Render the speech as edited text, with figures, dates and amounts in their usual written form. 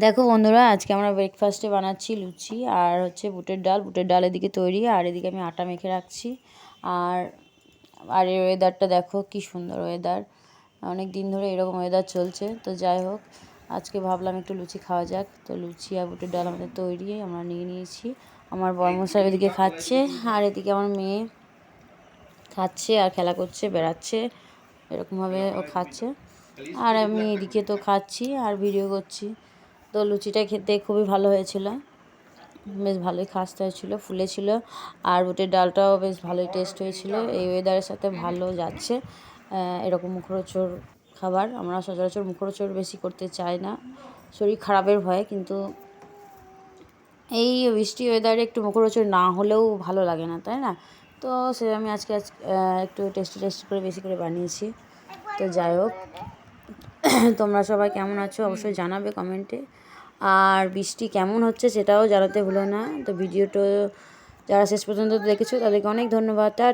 দেখো বন্ধুরা, আজকে আমরা ব্রেকফাস্টে বানাচ্ছি লুচি আর হচ্ছে বুটের ডাল। বুটের ডাল এদিকে তৈরি, আর এদিকে আমি আটা মেখে রাখছি। আর আর এই ওয়েদারটা দেখো কি সুন্দর ওয়েদার, অনেক দিন ধরে এরকম ওয়েদার চলছে। তো যাই হোক, আজকে ভাবলাম একটু লুচি খাওয়া যাক। তো লুচি আর বুটের ডাল আমাদের তৈরি, আমরা নিয়ে নিয়েছি। আমার বড়মশাই এদিকে খাচ্ছে, আর এদিকে আমার মেয়ে খাচ্ছে আর খেলা করছে, বেড়াচ্ছে, এরকমভাবে ও খাচ্ছে। আর আমি এদিকে তো খাচ্ছি আর ভিডিও করছি। তো লুচিটা খেতে খুবই ভালো হয়েছিল, বেশ ভালোই খাস্তা হয়েছিলো, ফুলেছিল। আর বুটের ডালটাও বেশ ভালোই টেস্ট হয়েছিল। এই ওয়েদারের সাথে ভালো যাচ্ছে এরকম মুখরোচক খাবার। আমরা সচরাচর মুখরোচক বেশি করতে চাই না, শরীর খারাপের ভয়ে, কিন্তু এই বৃষ্টি ওয়েদারে একটু মুখরোচক না হলেও ভালো লাগে না, তাই না? তো সে আমি আজকে একটু টেস্টি করে বেশি করে বানিয়েছি। তো যাই হোক, তোমরা সবাই কেমন আছো অবশ্যই জানাবে কমেন্টে। আর বৃষ্টি কেমন হচ্ছে সেটাও জানাতে ভুলো না। তো ভিডিওটা যারা শেষ পর্যন্ত দেখেছো তাদেরকে অনেক ধন্যবাদ। টাটা।